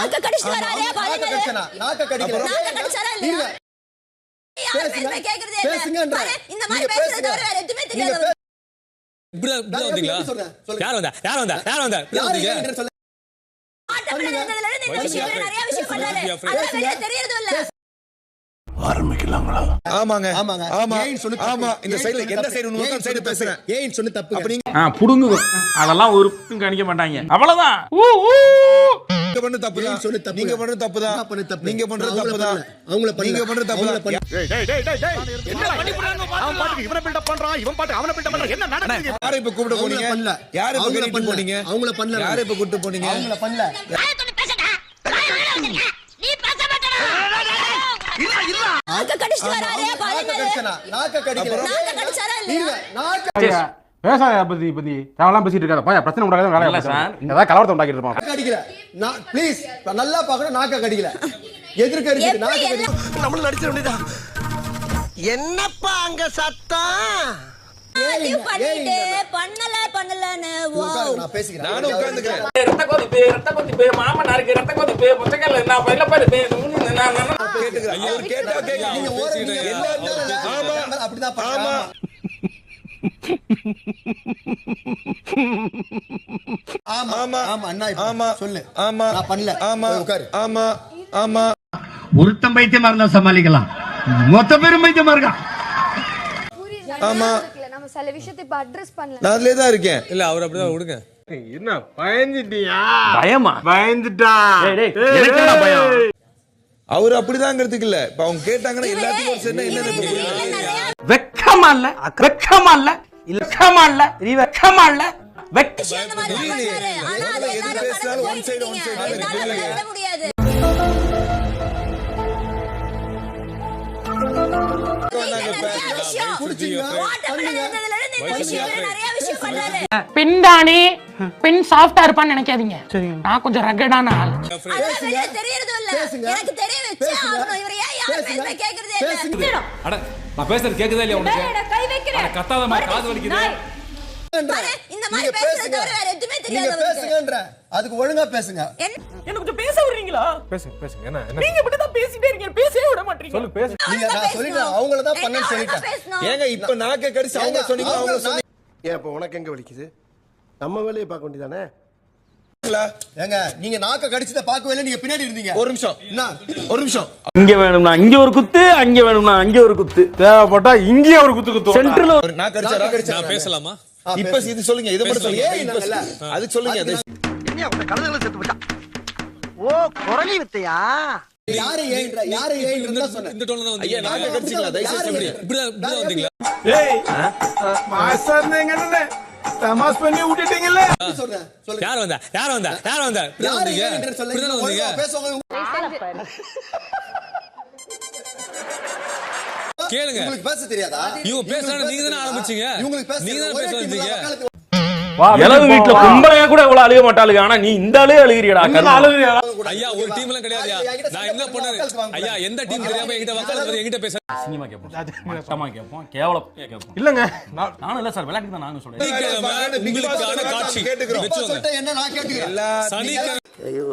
நாக்க கடிச்சு வராரே பாருங்க. நாக்க கடிக்கல. நாக்க கடிச்சாரா இல்லையா? கேக்குறதே இல்ல. இந்த மாதிரி பேசுறது தவிர வேற எதுவுமே தெரியாது. இப்படி வந்தீங்களா? யார் வந்தா? ஆரம்பிக்கலாங்களா? ஆமாங்க ஆமா ஆமா. இந்த சைடுல எந்த சைடு நோக்கம் சைடு பேசுறேன். ஏன் சொல்லி தப்பு அப்படி புடுங்கு அதெல்லாம் ஒரு கணிக்க மாட்டாங்க. அவ்வளவுதான். நீங்க பண்ற தப்பு தான். நீங்க பண்ற தப்பு தான். நீங்க பண்ற தப்பு தான். நீங்க பண்ற தப்பு தான். டேய் டேய் டேய் டேய் என்ன பண்ணி போறானோ பாத்து. அவன் பாட்டுக்கு இவனை பில்ட் அப் பண்றான், இவன் பாட்டு அவனை பில்ட் அப் பண்றான். என்ன நடக்குது? யாரை இப்ப கூப்பிட போனீங்க? யாரை இப்ப கூப்பிட போனீங்க? அவங்கள பண்ணல. யாரை இப்ப கூப்பிட போனீங்க? அவங்கள பண்ணல. நீ பேச மாட்டடா. இல்ல நாக்க கடிச்சு வராரே பாருங்க. நாக்க கடிக்கல. நாக்க கடிச்சாரா இல்லையா? நாக்க பேசாத பத்தி தேவலாம் பேசிட்டு இருக்காத. பையா பிரச்சனை உண்டாகாத வேலை இல்ல சார். ஏதாவது கலவரத்தை உண்டாக்கிட்டு இருப்பான். நாக்க கடிக்கல. நான் ப்ளீஸ் நல்லா பாக்கணும். நாக்க கடிக்கல. எதிர்க்க இருக்கு. நாக்க கடிக்கல. நம்மள நடிச்ச வேண்டியதா. என்னப்பா அங்க சத்தம்? பண்ணிட்டு பண்ணலன்னு நான் பேசிக்கிறேன். நானும் உட்கார்ந்துக்கிறேன். ரத்த கொதிப்பு மாமனாருக்கு ரத்த கொதிப்பு புத்தகல்ல நான் பையில பாரு நான் கேட்டுக்கிறேன். அவர் கேட்டா கேட்க நீங்க ஓடுறீங்க. ஆமா அப்படிதான் ஆமா. ஆமா ஆமா ஆமா அண்ணா ஆமா சொல்லு. ஆமா நான் பண்ணல. ஆமா உட்காரு. ஆமா ஆமா. ஒருத்தன் பைத்தியமா இருந்தா சமாளிக்கலாம். மொத்த பேரும் பைத்தியமா இருக்கா? ஆமா நம்ம சில விஷயத்தை இப்ப அட்ரஸ் பண்ணல. நான் அதுலயே தான் இருக்கேன். இல்ல அவர் அப்படிதான் விடுங்க. என்ன பயந்துட்டியா? பயமா? பயந்துட்டா. எனக்கு பயம். அவர் அப்படிதாங்கிறதுக்கு இல்ல. இப்ப அவங்க கேட்டாங்கன்னா எல்லாத்துக்கும் ஒரு சேர்ந்து என்ன வெக்கமா இல்ல? வெக்கமா இல்ல? வெக்கமா இல்ல? நீ வெக்கமா இல்ல? எது பேசினாலும் ஒன் சைடு முடியாது. பெண்தானே பெண் சாஃப்டா இருப்பான்னு நினைக்காதீங்க. நான் கொஞ்சம் ரகடான ஆள். நான் பேசுறது கேக்குதா இல்லையா உனக்கு? கத்தாதமா காது வலிக்குது. இந்த மாதிரி பேசுறது தவிர வேற எதுவுமே தெரியாது. பேசுங்கன்ற அதுக்கு ஒழுங்கா பேசுங்க. என்ன கொஞ்சம் பேச விடுறீங்களா? பேசுங்க. என்ன நீங்க மட்டும் தான் பேசிட்டே இருக்கீங்க. பேசவே விட மாட்டீங்க. சொல்லு பேசு. நீங்க நான் சொல்லிட்டேன். அவங்கள தான் பண்ண சொல்லிட்டேன். ஏங்க இப்ப நாக்க கடிச்சு அவங்க சொன்னீங்க. அவங்க சொன்னீங்க. ஏன் இப்ப உனக்கு எங்க வலிக்குது? நம்ம வேலையை பார்க்க வேண்டியதானே? ஏங்க நீங்க நாக்க கடிச்சத பார்க்கவே இல்ல. நீங்க பின்னாடி இருந்தீங்க. ஒரு நிமிஷம். என்ன ஒரு நிமிஷம். இங்க வேணும்னா இங்க ஒரு குத்து, அங்க வேணும்னா அங்க ஒரு குத்து. தேவைப்பட்டா இங்க ஒரு குத்து குத்து. சென்டர்ல நாக்க கடிச்சா நான் பேசலாமா? இப்ப இது சொல்லுங்க. இது மட்டும் சொல்லுங்க. அது சொல்லுங்க. அது என்ன உங்க கழுதைகளை செத்து போச்சா? ஓ குரலி வித்தையா? யாரை ஏன்றா சொன்னேன். இந்த டோன்ல தான் ஐயா வந்தீங்க. நாக்க கடிச்சீங்களா? தயவுசெய்து இப்படி வந்தீங்களா? ஏய் மாஸ்டர் நீங்க என்ன தமாஸ் பண்ணி விட்டுட்டீங்கல? சொல்றேன். சொல்லுங்க. யார் வந்தா? இப்படி வந்தீங்க. இப்படி வந்தீங்க. பேசுவாங்க. கேளுங்க. உங்களுக்கு பேச தெரியாதா? இவங்க பேசுறாங்க. நீங்க தான ஆரம்பிச்சீங்க. நீங்க தான பேச வந்தீங்க. எலவு வீட்ல கும்பலையா கூட இவ்வளவு அழுக மாட்டாளுங்க. ஆனா நீ இந்த ஆளே அழுகிறியடா. ஐயா ஒரு டீம் எல்லாம் கிடையாதுயா. நான் என்ன பண்ணேன்? ஐயா எந்த டீம் தெரியாம என்கிட்ட வக்காலத்து என்கிட்ட பேச சினிமா கேப்போம். மட்டமா கேப்போம். கேவலம் கேப்போம். இல்லங்க நானும் இல்ல சார் விளையாட்டுக்கு தான் நானும் சொல்றேன். உங்களுக்கான காட்சி கேட்டுக்கிறோம். என்ன நான் கேட்டுக்கிறேன். சனிக்கிழமை ஐயோ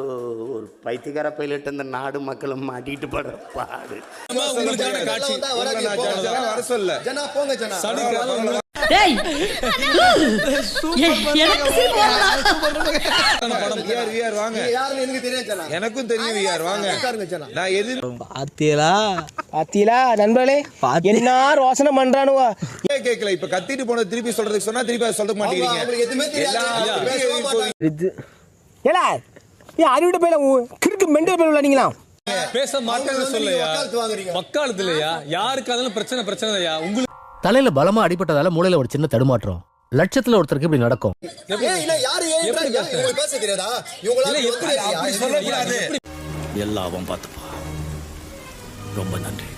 ஒரு பைத்தியக்கார பைலட் அந்த நாடு மக்களும் மாட்டிட்டு படுற பாடு. உங்களுக்கான காட்சி வர சொல்ல. ஜனா போங்க ஜனா. சனிக்கிழமை டேய் எனக்கும் தெரியும் விஆர் வாங்க. நான் எது பாத்தீங்களா நண்பர்களே என்ன ரோசனை பண்றானுவா? கேட்கல. இப்ப கத்திட்டு போன திருப்பி சொல்றதுக்கு சொன்னா திருப்பி சொல்ல மாட்டேங்கிறீங்க. ஏலா நீ அறிவிட்ட போயில கிறுக்கு மெண்டல் போய் விளையாடுங்களா? பேச மாட்டேன்னு சொல்லையா? வக்காலத்து இல்லையா? யாருக்கு அதெல்லாம் பிரச்சனை இல்லையா? உங்களுக்கு தலையில பலமா அடிபட்டதால மூளையில ஒரு சின்ன தடுமாற்றம். லட்சத்துல ஒருத்தருக்கு இப்படி நடக்கும். எல்லாவும் பார்த்துப்பா. ரொம்ப நன்றி.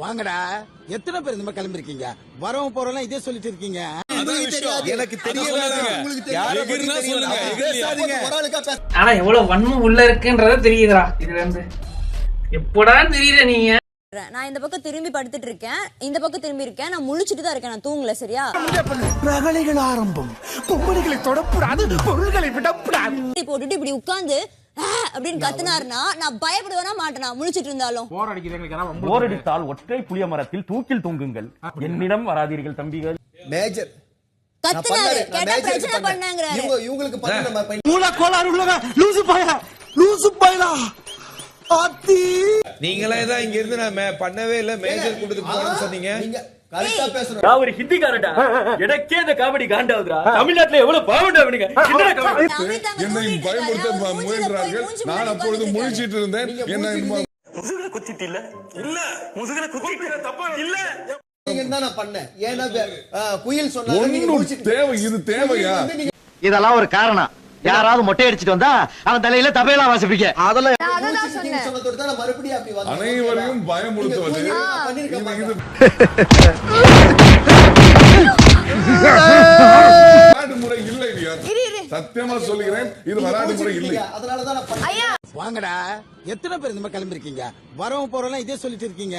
வாங்கடா. எத்தனை பேர் இந்த மாதிரி கிளம்பிருக்கீங்க? வரவும் போறோம் இதே சொல்லிட்டு இருக்கீங்க. எனக்கு தெரியல. ஆனா எவ்வளவு வன்மம் உள்ள இருக்குன்றத தெரியுதுடா. இதுல இருந்து எப்படா தெரியல நீங்க நான் இந்த பக்கம் திரும்பி படுத்துட்டு இருக்கேன், இந்த பக்கம் திரும்பி இருக்கேன், நான் முழிச்சிட்டு தான் இருக்கேன், நான் தூங்கல. சரியா? ரகளைகள் ஆரம்பம். பொம்பளைகளை தொடக்கூடாது, பொருள்களை விடக்கூடாது. போட்டுட்டு இப்படி உட்கார்ந்து அப்படின்னு கத்துனாருன்னா நான் பயப்படுவேனா மாட்டேனா? முழிச்சிட்டு இருந்தாலும். போர் அடித்தால் ஒற்றை புளிய மரத்தில் தூக்கில் தொங்குங்கள், என்னிடம் வராதீர்கள் தம்பிகள். மேஜர் கத்துனாரு, கேட்டா பிரச்சனை பண்ணாங்கறாரு. இவங்களுக்கு பண்ண மூல கோளாறு உள்ளவ லூசு பாயா, லூசு பாயலா. ஆத்தி நீங்களே தான் இங்க இருந்து நான் பண்ணவே இல்ல மேஜர் கொடுத்து போறேன்னு சொன்னீங்க. நீங்க கரெக்ட்டா பேசுறீங்க. நான் ஒரு ஹிந்திக்காரடா, எனக்கே இந்த காமெடி காண்டாவுதுடா. தமிழ்நாட்டுல எவ்வளவு பாவண்டா அவனுங்க. என்னை பயமுறுத்த முயன்றார்கள். நான் அப்பொழுது முழிச்சிட்டு இருந்தேன். என்ன முதுகுல குத்திட்டு இல்ல இல்ல முதுகுல குத்திட்டு தப்பா இல்ல நீங்க தான் நான் பண்ணேன். ஏன்னா குயில் சொன்னாங்க நீங்க முழிச்சிட்டு தேவை இது தேவையா? இதெல்லாம் ஒரு காரணம். யாராவது மொட்டை அடிச்சிட்டு வந்தா அவன் தலையில தபையெல்லாம் வாசிப்பீங்க. அதெல்லாம் அததான் சொன்னேன். சொன்னதோட தான் நான் மறுபடியும் அப்படி வந்தேன். அனைவரையும் பயமுறுத்துவது வராடு முறை இல்லை. சத்தியமா சொல்லுகிறேன், இது வராடு முறை இல்லை. அதனால தான் நான் வாங்கடா. எத்தனை பேர் இந்த மாதிரி கிளம்பிருக்கீங்க? வரவும் போறோம் இதே சொல்லிட்டு இருக்கீங்க.